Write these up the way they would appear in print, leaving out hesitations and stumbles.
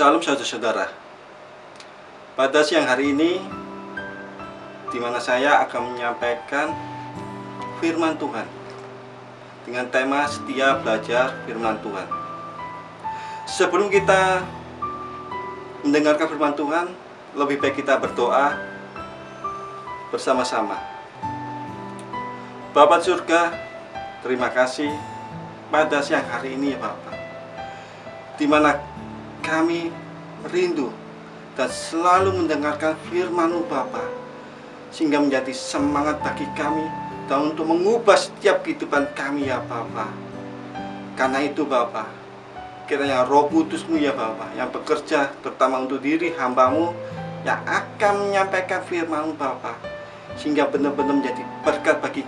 Salam saudara-saudara. Pada siang hari ini, di mana saya akan menyampaikan firman Tuhan dengan tema setia belajar firman Tuhan. Sebelum kita mendengarkan firman Tuhan, lebih baik kita berdoa bersama-sama. Bapa surga, terima kasih pada siang hari ini ya Bapa, di mana kami rindu dan selalu mendengarkan firman-Mu Bapa, sehingga menjadi semangat bagi kami dan untuk mengubah setiap kehidupan kami ya Bapa. Karena itu Bapa, kiranya Roh Kudus-Mu ya Bapa, yang bekerja terutama untuk diri hamba-Mu yang akan menyampaikan firman-Mu Bapa, sehingga benar-benar menjadi berkat bagi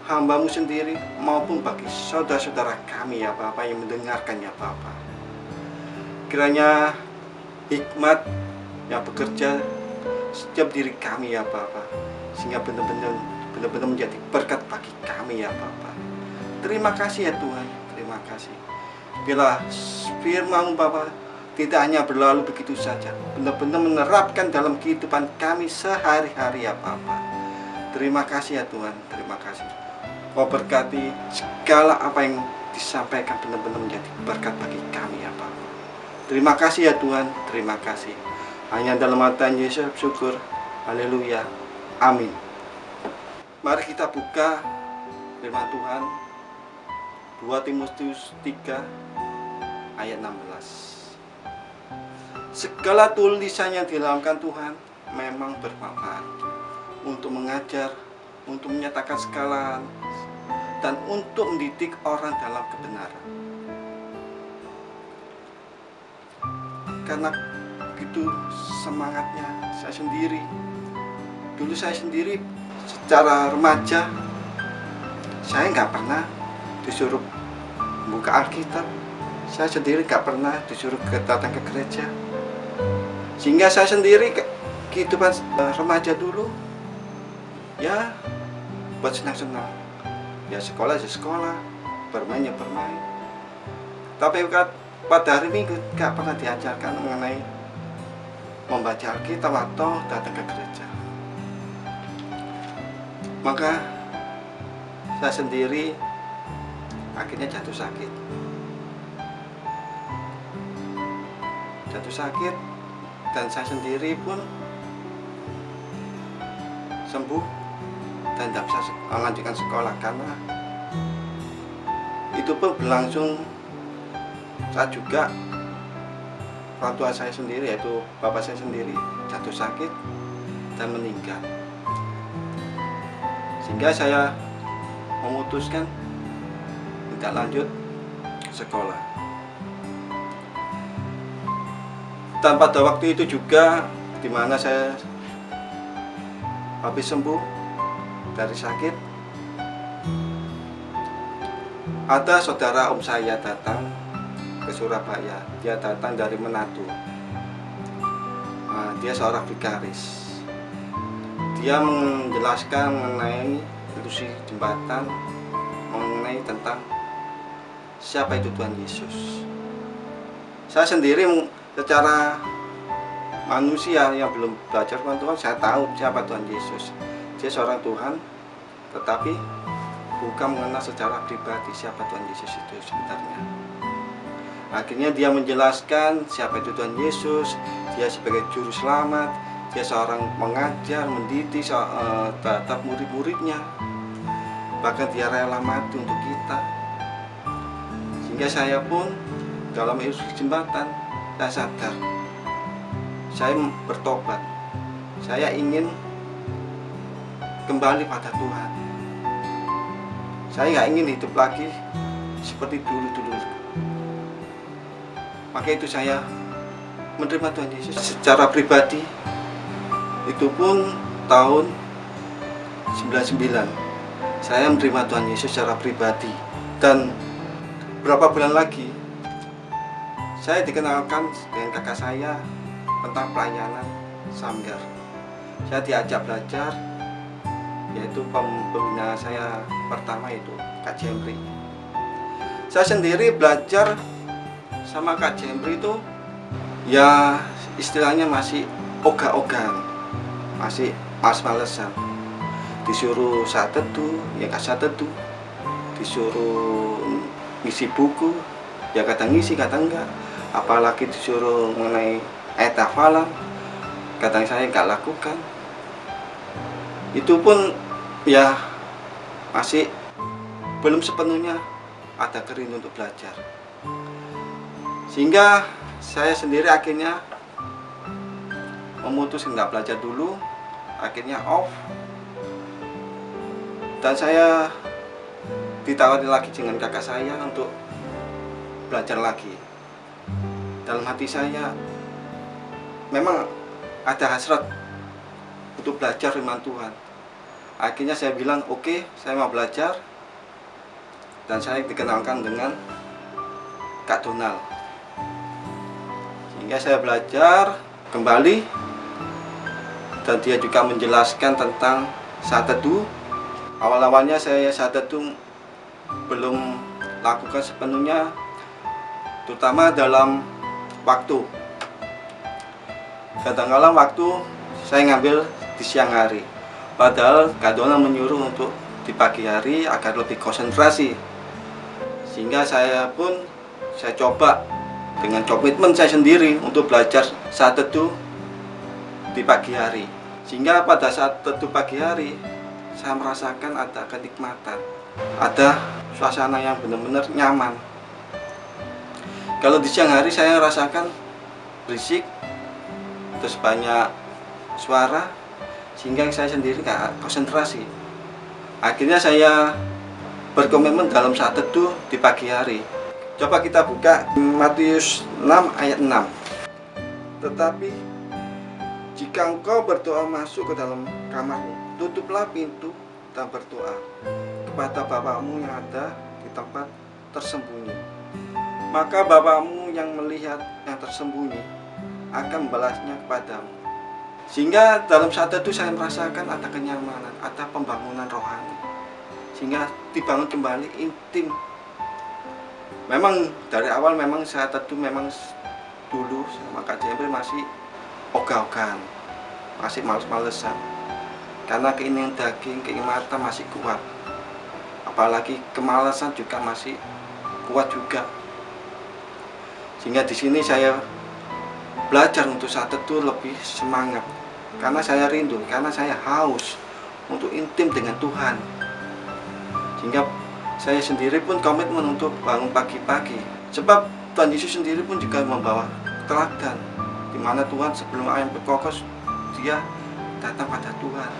hamba-Mu sendiri maupun bagi saudara-saudara kami ya Bapa yang mendengarkan ya Bapa. Kiranya hikmat yang bekerja setiap diri kami ya Bapa, sehingga benar-benar menjadi berkat bagi kami ya Bapa. Terima kasih ya Tuhan, terima kasih. Bila firman-Mu Bapa tidak hanya berlalu begitu saja, benar-benar menerapkan dalam kehidupan kami sehari-hari ya Bapa. Terima kasih ya Tuhan, terima kasih. Kau berkati segala apa yang disampaikan benar-benar menjadi berkat bagi kami ya Bapa. Terima kasih ya Tuhan, terima kasih. Hanya dalam nama Tuhan Yesus syukur. Haleluya. Amin. Mari kita buka firman Tuhan 2 Timotius 3 ayat 16. Segala tulisan yang dilakukan Tuhan memang bermanfaat untuk mengajar, untuk menyatakan segala, dan untuk mendidik orang dalam kebenaran. Karena begitu semangatnya saya sendiri. Dulu saya sendiri secara remaja, saya nggak pernah disuruh buka Alkitab. Saya sendiri nggak pernah disuruh datang ke gereja. Sehingga saya sendiri kehidupan remaja dulu, ya buat senang-senang. Ya sekolah ya sekolah, bermain ya bermain. Tapi pada hari Minggu gak pernah diajarkan mengenai membaca Alkitab atau datang ke gereja. Maka saya sendiri akhirnya jatuh sakit. Dan saya sendiri pun sembuh dan tidak bisa melanjutkan sekolah karena itu pun berlangsung saat juga orang tua saya sendiri, yaitu bapak saya sendiri, jatuh sakit dan meninggal. Sehingga saya memutuskan tidak lanjut sekolah. Dan pada waktu itu juga di mana saya habis sembuh dari sakit, ada saudara om saya datang ke Surabaya. Dia datang dari Manado. Dia seorang vikaris. Dia menjelaskan mengenai ilusi jembatan, mengenai tentang siapa itu Tuhan Yesus. Saya sendiri secara manusia yang belum belajar firman Tuhan, saya tahu siapa Tuhan Yesus. Dia seorang Tuhan, tetapi bukan mengenal secara pribadi siapa Tuhan Yesus itu sebenarnya. Akhirnya dia menjelaskan siapa itu Tuhan Yesus. Dia sebagai juru selamat. Dia seorang mengajar, mendidik terhadap murid-muridnya. Bahkan dia rela mati untuk kita. Sehingga saya pun dalam ilusi jembatan, saya sadar, saya bertobat. Saya ingin kembali pada Tuhan. Saya nggak ingin hidup lagi seperti dulu-dulu. Maka itu saya menerima Tuhan Yesus secara pribadi. Itu pun tahun 99. Saya menerima Tuhan Yesus secara pribadi. Dan berapa bulan lagi saya dikenalkan dengan kakak saya tentang pelayanan Samgar. Saya diajak belajar, yaitu pembina saya pertama itu Kak Jemri. Saya sendiri belajar sama Kak Jemri itu ya istilahnya masih ogah-ogahan, masih males-malesan. Disuruh saat teduh ya gak saat teduh, disuruh ngisi buku ya kadang ngisi kadang enggak, apalagi disuruh mengenai ayat hafalan kadang saya nggak lakukan. Itu pun ya masih belum sepenuhnya ada kerinduan untuk belajar, sehingga saya sendiri akhirnya memutuskan nggak belajar dulu, akhirnya off. Dan saya ditawari lagi dengan kakak saya untuk belajar lagi. Dalam hati saya memang ada hasrat untuk belajar firman Tuhan. Akhirnya saya bilang oke, saya mau belajar. Dan saya dikenalkan dengan Kak Donald, sehingga saya belajar kembali. Dan dia juga menjelaskan tentang saat teduh. Awal-awalnya saya saat teduh belum lakukan sepenuhnya, terutama dalam waktu. Kadang-kadang waktu saya ngambil di siang hari, padahal Kak Donald menyuruh untuk di pagi hari agar lebih konsentrasi. Sehingga saya coba dengan komitmen saya sendiri untuk belajar saat teduh di pagi hari. Sehingga pada saat teduh pagi hari saya merasakan ada kenikmatan, ada suasana yang benar-benar nyaman. Kalau di siang hari saya rasakan berisik, terus banyak suara, sehingga saya sendiri gak konsentrasi. Akhirnya saya berkomitmen dalam saat teduh di pagi hari. Coba kita buka Matius 6 ayat 6. Tetapi jika engkau berdoa masuk ke dalam kamarmu, tutuplah pintu dan berdoa kepada Bapamu yang ada di tempat tersembunyi. Maka Bapamu yang melihat yang tersembunyi akan membalasnya kepadamu. Sehingga dalam saat itu saya merasakan ada kenyamanan, ada pembangunan rohani, sehingga dibangun kembali intim. Memang dari awal memang saat itu memang dulu sama Kak Jember masih ogah-ogahan, masih males-malesan, karena keinginan daging, keinginan mata masih kuat, apalagi kemalasan juga masih kuat juga. Sehingga di sini saya belajar untuk saat itu lebih semangat, karena saya rindu, karena saya haus untuk intim dengan Tuhan. Sehingga saya sendiri pun komitmen untuk bangun pagi-pagi, sebab Tuhan Yesus sendiri pun juga membawa teladan, di mana Tuhan sebelum ayam berkokos dia datang pada Tuhan.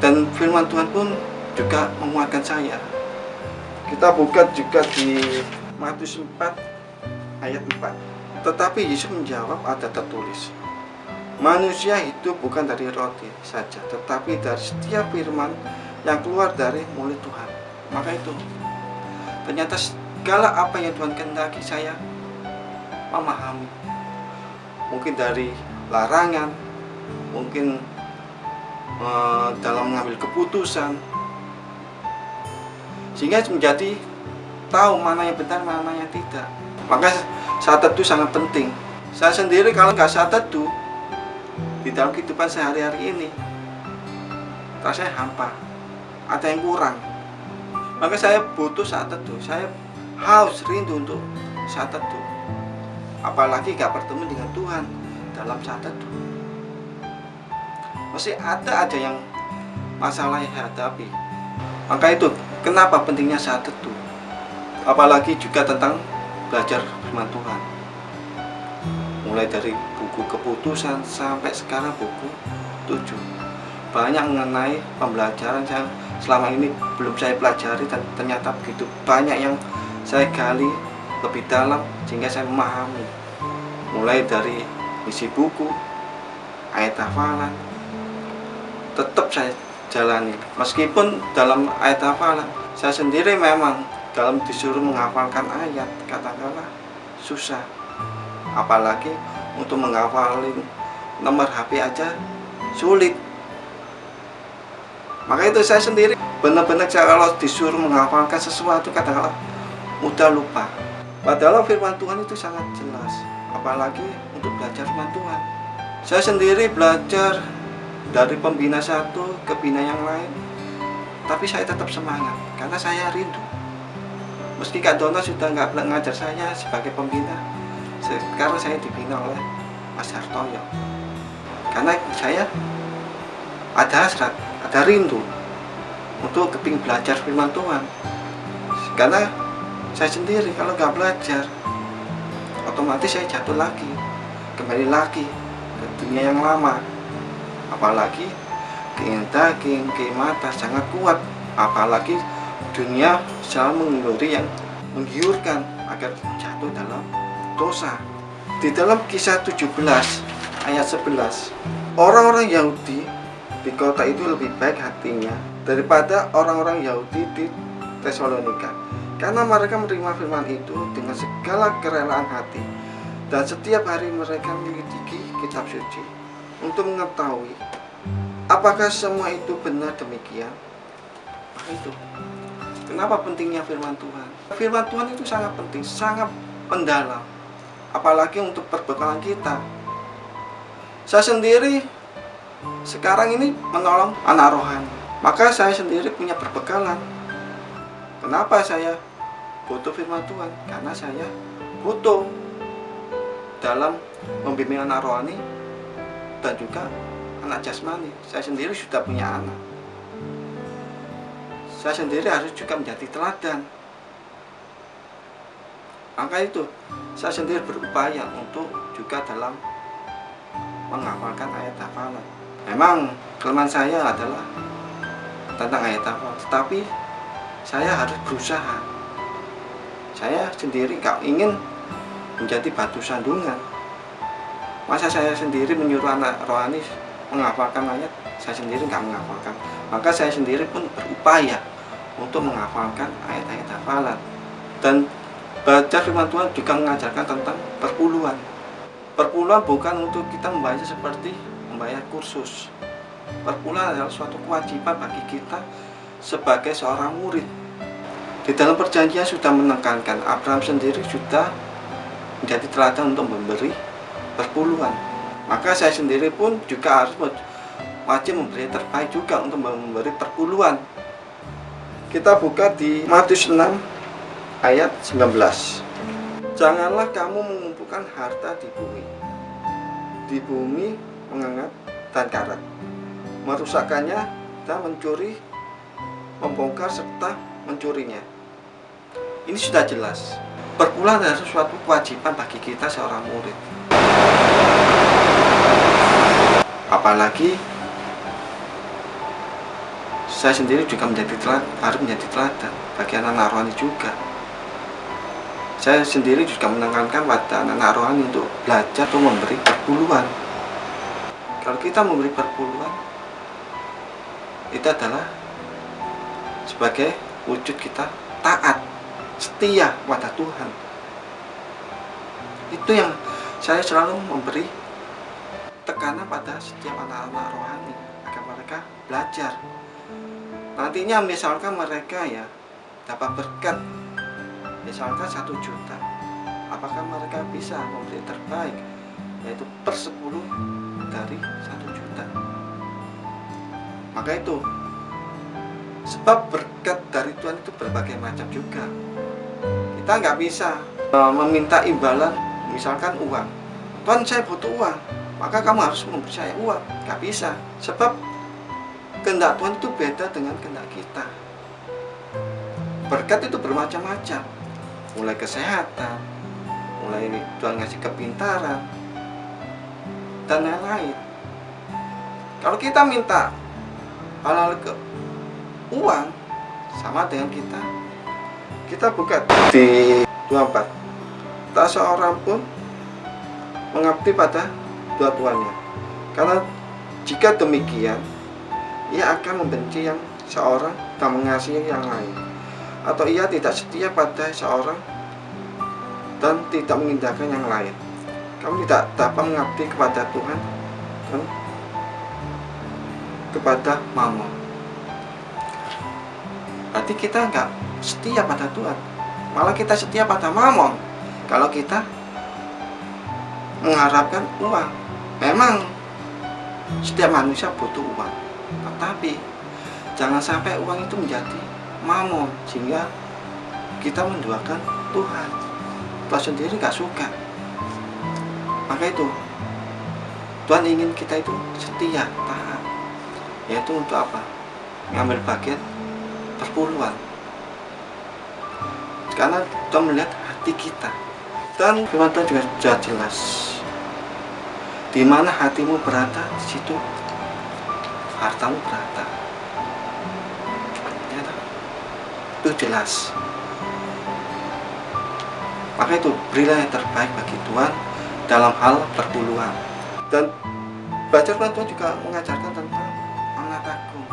Dan firman Tuhan pun juga menguatkan saya. Kita buka juga di Matius 4 ayat 4. Tetapi Yesus menjawab, ada tertulis, manusia hidup bukan dari roti saja, tetapi dari setiap firman yang keluar dari mulut Tuhan. Maka itu ternyata segala apa yang Tuhan kehendaki saya memahami, mungkin dari larangan, mungkin dalam mengambil keputusan, sehingga menjadi tahu mana yang benar, mana yang tidak. Maka saat teduh sangat penting. Saya sendiri kalau nggak saat teduh di dalam kehidupan sehari-hari ini, rasanya hampa, ada yang kurang. Maka saya butuh saat teduh, saya haus rindu untuk saat teduh. Apalagi gak bertemu dengan Tuhan dalam saat teduh. Masih ada aja yang masalah yang hadapi. Maka itu kenapa pentingnya saat teduh. Apalagi juga tentang belajar firman Tuhan. Mulai dari buku keputusan sampai sekarang buku 7. Banyak mengenai pembelajaran yang selama ini belum saya pelajari, dan ternyata begitu banyak yang saya gali lebih dalam sehingga saya memahami. Mulai dari isi buku, ayat hafalan, tetap saya jalani. Meskipun dalam ayat hafalan saya sendiri memang dalam disuruh menghafalkan ayat katakanlah susah, apalagi untuk menghafalin nomor HP aja sulit. Maka itu saya sendiri benar-benar kalau disuruh menghafalkan sesuatu katakanlah mudah lupa. Padahal firman Tuhan itu sangat jelas. apalagi untuk belajar firman Tuhan. Saya sendiri belajar dari pembina satu ke pembina yang lain, tapi saya tetap semangat karena saya rindu. Meski Kak Dona sudah nggak ngajar saya sebagai pembina, sekarang saya dibina oleh Mas Hartoyo. Karena saya ada hasrat, ada rindu untuk kepingin belajar firman Tuhan. Karena saya sendiri kalau nggak belajar, otomatis saya jatuh lagi, kembali lagi ke dunia yang lama. Apalagi keinginan daging, keinginan mata sangat kuat. Apalagi dunia selalu memberi yang menggiurkan agar jatuh dalam dosa. Di dalam Kisah 17 ayat 11, orang-orang Yahudi di kota itu lebih baik hatinya daripada orang-orang Yahudi di Tesalonika, karena mereka menerima firman itu dengan segala kerelaan hati, dan setiap hari mereka menyelidiki kitab suci untuk mengetahui apakah semua itu benar demikian. Nah, itu kenapa pentingnya firman Tuhan. Firman Tuhan itu sangat penting, sangat mendalam, apalagi untuk perbekalan kita. Saya sendiri sekarang ini menolong anak rohani, maka saya sendiri punya perbekalan. Kenapa saya butuh firman Tuhan? Karena saya butuh dalam membimbing anak rohani dan juga anak jasmani. Saya sendiri sudah punya anak. Saya sendiri harus juga menjadi teladan. Maka itu saya sendiri berupaya untuk juga dalam menghafalkan ayat hafalan. Memang kelemahan saya adalah tentang ayat hafalan, tetapi saya harus berusaha. Saya sendiri gak ingin menjadi batu sandungan. Masa saya sendiri menyuruh anak rohani menghafalkan ayat, saya sendiri gak menghafalkan. Maka saya sendiri pun berupaya untuk menghafalkan ayat-ayat hafalan. Dan belajar firman Tuhan juga mengajarkan tentang perpuluhan. Perpuluhan bukan untuk kita membayar seperti membayar kursus. Perpuluhan adalah suatu kewajiban bagi kita sebagai seorang murid. Di dalam perjanjian sudah menekankan, Abraham sendiri sudah menjadi teladan untuk memberi perpuluhan. Maka saya sendiri pun juga harus wajib memberi terbaik juga untuk memberi perpuluhan. Kita buka di Matius 6 ayat 19. Janganlah kamu mengumpulkan harta di bumi mengengat dan karat, merusakkannya dan mencuri, membongkar serta mencurinya. Ini sudah jelas. Perpuluhan adalah suatu kewajiban bagi kita seorang murid. Apalagi saya sendiri juga harus menjadi teladan bagi anak-anak rohani juga. Saya sendiri juga menekankan pada anak-anak rohani untuk belajar atau memberi perpuluhan. Kalau kita memberi perpuluhan, itu adalah sebagai wujud kita taat, setia pada Tuhan. Itu yang saya selalu memberi tekanan pada setiap anak-anak rohani agar mereka belajar. Nantinya misalkan mereka dapat berkat misalkan 1 juta, apakah mereka bisa memberi terbaik, yaitu per 10 dari 1 juta. Maka itu sebab berkat dari Tuhan itu berbagai macam juga. Kita nggak bisa meminta imbalan misalkan uang. Tuhan, saya butuh uang, maka kamu harus memberi saya uang. Nggak bisa, sebab kehendak Tuhan itu beda dengan kehendak kita. Berkat itu bermacam-macam, mulai kesehatan, mulai Tuhan ngasih kepintaran, dan lain-lain. Kalau kita minta hal-hal ke uang, sama dengan kita buka di 24. Tak seorang pun mengabdi pada dua tuannya, karena jika demikian ia akan membenci yang seorang dan mengasihi yang lain, atau ia tidak setia pada seorang dan tidak mengindahkan yang lain. Kamu tidak dapat mengabdi kepada Tuhan dan kepada Mammon. Berarti kita nggak setia pada Tuhan, malah kita setia pada Mammon. Kalau kita mengharapkan uang. Memang setiap manusia butuh uang, tetapi jangan sampai uang itu menjadi mamon sehingga kita menduakan Tuhan. Tuhan sendiri gak suka. Maka itu Tuhan ingin kita itu setia, taat, yaitu untuk apa? Ngambil bagian perpuluhan. Karena Tuhan melihat hati kita. Dan firman Tuhan juga sudah jelas, di mana hatimu berada, di situ hartamu berada. Ya, itu jelas. Maka itu berilah yang terbaik bagi Tuhan dalam hal perpuluhan. Dan belajar Tuhan juga mengajarkan tentang amanat agung.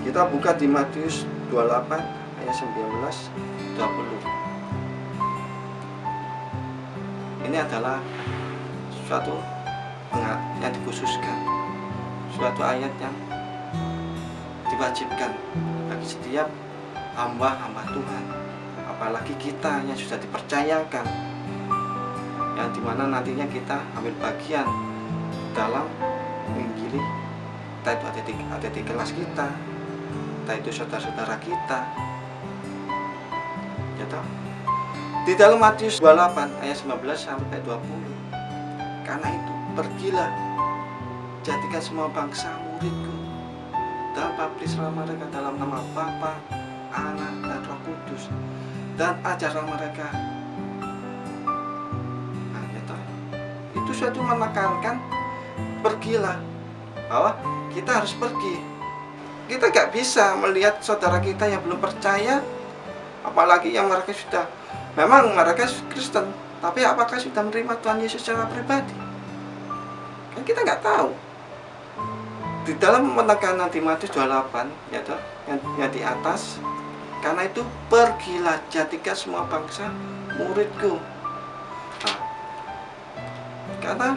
Kita buka di Matius 28 ayat 19-20. Ini adalah suatu yang dikhususkan, suatu ayat yang diwajibkan bagi setiap hamba-hamba Tuhan, apalagi kita yang sudah dipercayakan, yang dimana nantinya kita ambil bagian dalam menginjili, entah itu ada di kelas kita, entah itu saudara-saudara kita, ya toh? Di dalam Matius 28 ayat 19-20. Karena itu pergilah, jadikan semua bangsa muridku, dan baptislah mereka dalam nama Bapa, Anak, dan Roh Kudus, dan ajarlah mereka. Nah, itu suatu menekankan pergilah, bahwa kita harus pergi. Kita gak bisa melihat saudara kita yang belum percaya, apalagi yang mereka sudah, memang mereka Kristen, tapi apakah sudah menerima Tuhan Yesus secara pribadi? Kan kita nggak tahu. Di dalam penekanan di Matius 28, yaitu yang di atas, karena itu pergilah, jadikan semua bangsa muridku. Nah, karena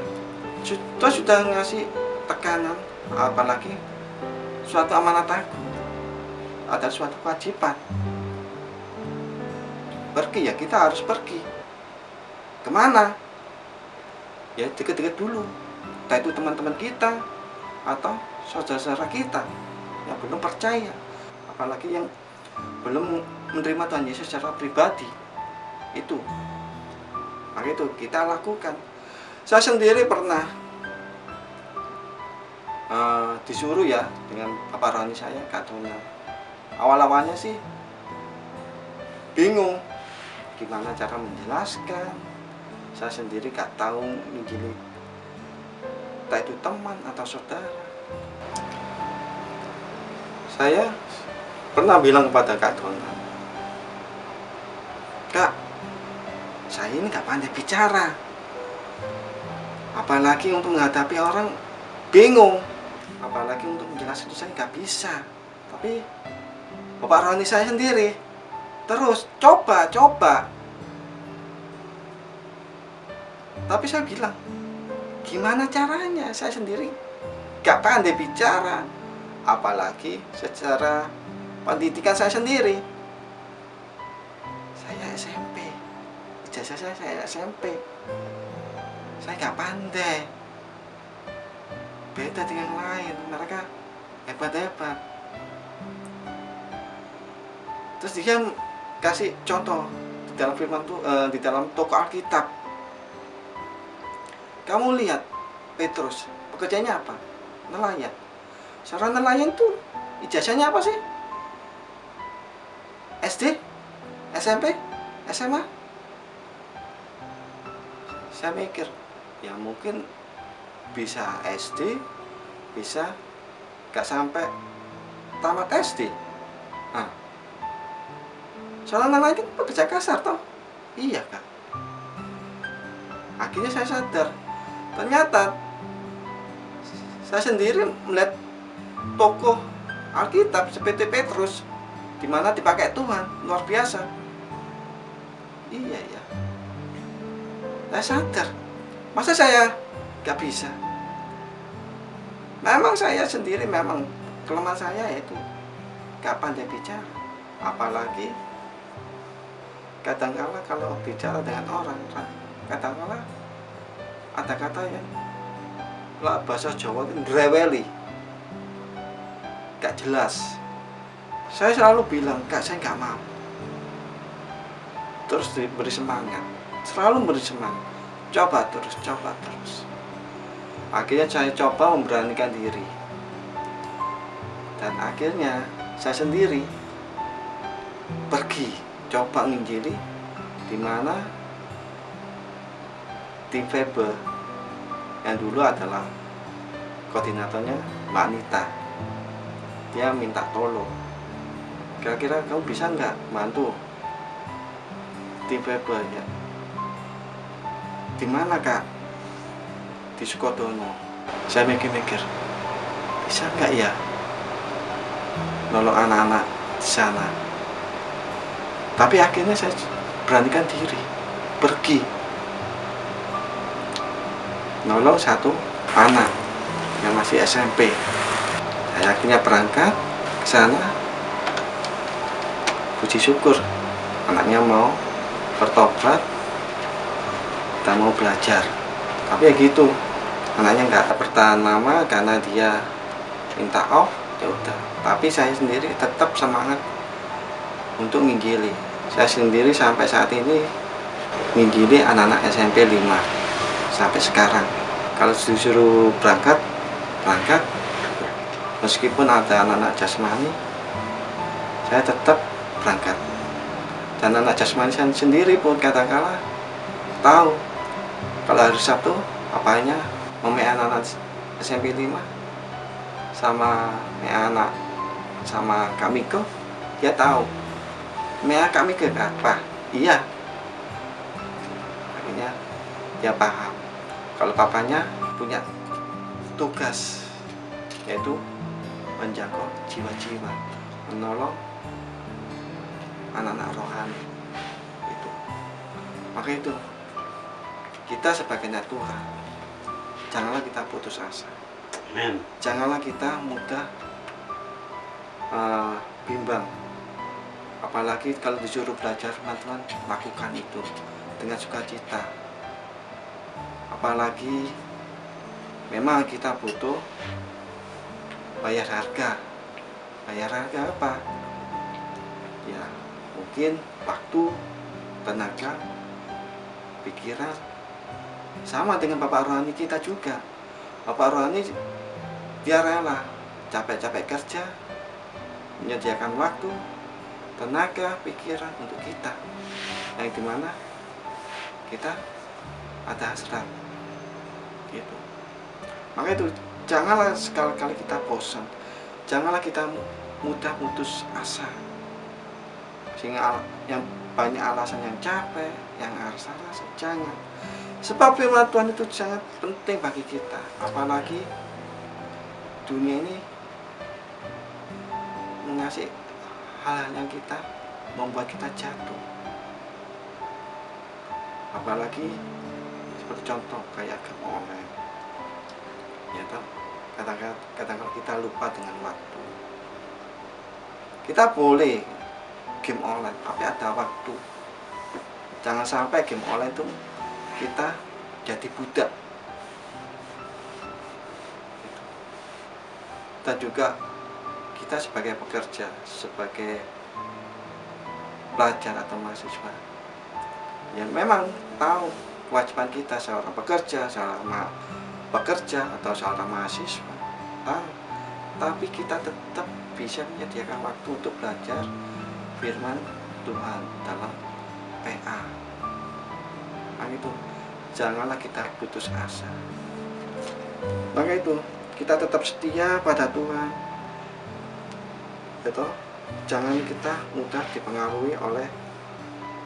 Tuhan sudah ngasih tekanan, apalagi suatu amanat agung, ada suatu kewajiban. Pergi, ya kita harus pergi. Kemana? Ya deket-deket dulu. Entah itu teman-teman kita atau saudara-saudara kita yang belum percaya, apalagi yang belum menerima Tuhan Yesus secara pribadi. Itu, maka itu kita lakukan. Saya sendiri pernah disuruh ya dengan Bapak Roni saya, Kak Dona. Awal-awalnya sih bingung gimana cara menjelaskan. Saya sendiri gak tahu menginjili, entah itu teman atau saudara. Saya pernah bilang kepada Kak Dona, Kak, saya ini gak pandai bicara, apalagi untuk menghadapi orang bingung, apalagi untuk menjelaskan itu saya gak bisa. Tapi Bapak Roni saya sendiri terus coba. Tapi saya bilang, gimana caranya? Saya sendiri gak pandai bicara, apalagi secara pendidikan saya sendiri. Saya SMP, ijazah saya SMP. Saya gak pandai. Beda dengan yang lain, mereka hebat-hebat. Terus dia kasih contoh di dalam firman di dalam toko Alkitab. Kamu lihat Petrus, pekerjaannya apa? Nelayan. Seorang nelayan tuh ijazahnya apa sih? SD? SMP? SMA? Saya mikir, ya mungkin bisa SD, bisa gak sampai tamat SD. Nah, seorang nelayan kan pekerja kasar toh? Iya Kak. Akhirnya saya sadar, ternyata saya sendiri melihat tokoh Alkitab seperti Petrus, di mana dipakai Tuhan luar biasa. Iya ya, saya sadar, masa saya gak bisa? Memang saya sendiri, memang kelemahan saya yaitu gak pandai bicara, apalagi kadang-kala kalau bicara dengan orang, kadang-kala ada kata yang kalau bahasa Jawa itu reweli, gak jelas. Saya selalu bilang, Kak, saya gak mau. Terus diberi semangat, selalu beri semangat, coba terus. Akhirnya saya coba memberanikan diri, dan akhirnya saya sendiri pergi coba nginjili di mana tim Febe yang dulu adalah koordinatornya Mbak Anita. Dia minta tolong, kira-kira kamu bisa nggak bantu tim Febe ya? Di mana, Kak? Di Sukodono. Saya mikir-mikir, bisa nggak ya nolong anak-anak di sana? Tapi akhirnya saya beranikan diri pergi nolong satu anak yang masih SMP. Saya akhirnya berangkat ke sana. Puji syukur anaknya mau bertobat dan mau belajar. Tapi ya gitu, anaknya nggak bertahan lama karena dia minta off. Ya udah. Tapi saya sendiri tetap semangat untuk nginjili. Saya sendiri sampai saat ini nginjili anak-anak SMP 5 sampai sekarang. Kalau disuruh berangkat. Meskipun ada anak-anak jasmani, saya tetap berangkat. Dan anak jasmani saya sendiri pun kadang-kala tahu kalau hari Sabtu apanya memea anak SMP 5 sama anak sama Kamiko, dia tahu mea Kamiko apa. Iya, akhirnya dia paham kalau papanya punya tugas, yaitu menjaga jiwa-jiwa, menolong anak-anak rohani itu. Maka itu kita sebagai anak Tuhan, janganlah kita putus asa. Amen. Janganlah kita mudah bimbang. Apalagi kalau disuruh belajar firman Tuhan, lakukan itu dengan sukacita. Apalagi memang kita butuh bayar harga. Bayar harga apa? Ya, mungkin waktu, tenaga, pikiran. Sama dengan Bapak Rohani kita juga. Bapak Rohani dia rela capek-capek kerja, menyediakan waktu, tenaga, pikiran untuk kita, yang dimana kita ada hasrat gitu. Maka itu janganlah sekali-kali kita bosan, janganlah kita mudah putus asa sehingga yang banyak alasan yang capek, yang rasa-rasa. Jangan. Sebab firman Tuhan itu sangat penting bagi kita. Apalagi dunia ini mengasih hal-hal yang kita membuat kita jatuh. Apalagi seperti contoh kayak game online. Ya toh, kadang-kadang kita lupa dengan waktu. Kita boleh game online, tapi ada waktu. Jangan sampai game online itu kita jadi budak. Dan juga kita sebagai pekerja, sebagai pelajar atau mahasiswa, yang memang tahu kewajiban kita seorang pekerja, atau seorang mahasiswa, tahu. Tapi kita tetap bisa menyediakan waktu untuk belajar firman Tuhan dalam PA. Nah itu, janganlah kita putus asa. Maka itu, kita tetap setia pada Tuhan. Gitu. Jangan kita mudah dipengaruhi oleh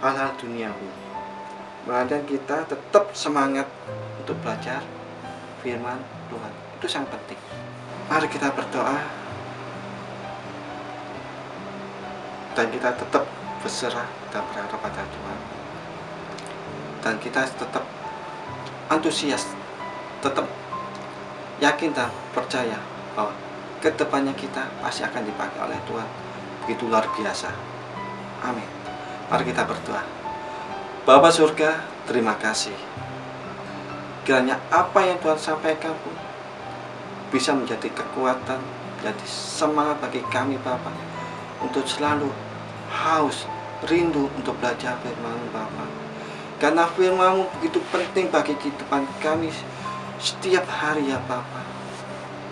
hal-hal duniawi. Melainkan kita tetap semangat untuk belajar firman Tuhan. Itu sangat penting. Mari kita berdoa dan kita tetap berserah dan berharap pada Tuhan. Dan kita tetap antusias, tetap yakin dan percaya bahwa kedepannya kita pasti akan dipakai oleh Tuhan begitu luar biasa. Amin. Mari kita berdoa. Bapa surga, terima kasih Kiranya apa yang Tuhan sampaikan pun bisa menjadi kekuatan, menjadi semangat bagi kami Bapa, untuk selalu haus, rindu untuk belajar firman-Mu Bapa. Karena firman-Mu begitu penting bagi kehidupan kami setiap hari ya Bapa.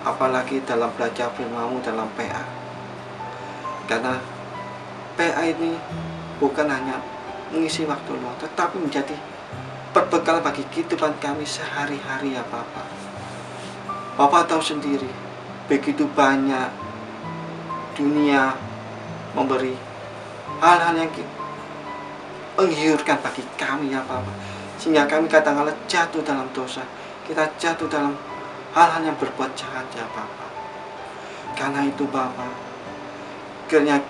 Apalagi dalam belajar firman-Mu dalam PA. Karena PA ini bukan hanya mengisi waktu luang, tetapi menjadi perbekal bagi kehidupan kami sehari-hari ya Bapa. Bapak tahu sendiri, begitu banyak dunia memberi hal-hal yang menggiurkan bagi kami ya Bapak, sehingga kami kadang-kadang jatuh dalam dosa, kita jatuh dalam hal-hal yang berbuat jahat ya Bapak. Karena itu Bapak, kiranya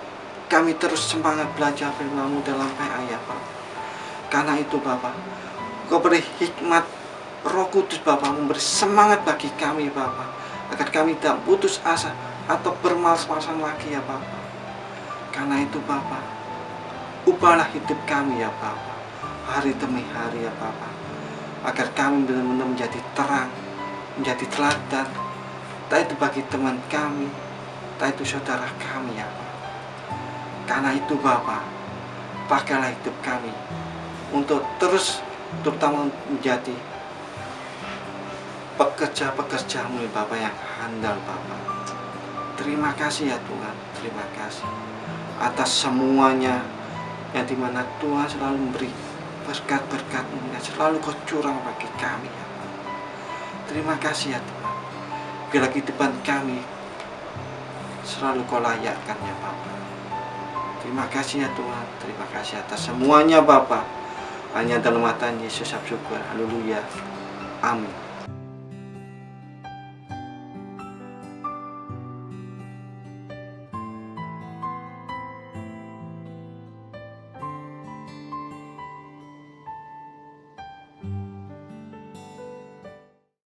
kami terus semangat belajar firman-Mu dalam PA ya Bapak. Karena itu Bapak, Kau beri hikmat Roh Kudus Bapak, memberi semangat bagi kami Bapak, agar kami tidak putus asa atau bermalas-malasan lagi ya Bapak. Karena itu Bapak, ubahlah hidup kami ya Bapak, hari demi hari ya Bapak, agar kami benar-benar menjadi terang, menjadi teladan, entah itu bagi teman kami, entah itu saudara kami ya Bapak. Karena itu Bapak, pakailah hidup kami untuk terus terutama menjadi pekerja-pekerja-Mu Bapak yang handal Bapak. Terima kasih ya Tuhan, terima kasih atas semuanya yang dimana Tuhan selalu memberi berkat-berkat-Mu yang selalu Kau curang bagi kami ya Bapak. Terima kasih ya Tuhan, bila kehidupan kami selalu Kau layakkan ya Bapak. Terima kasih ya Tuhan, terima kasih atas semuanya Bapak. Hanya dalam mata Yesus syukur, haleluya, amin.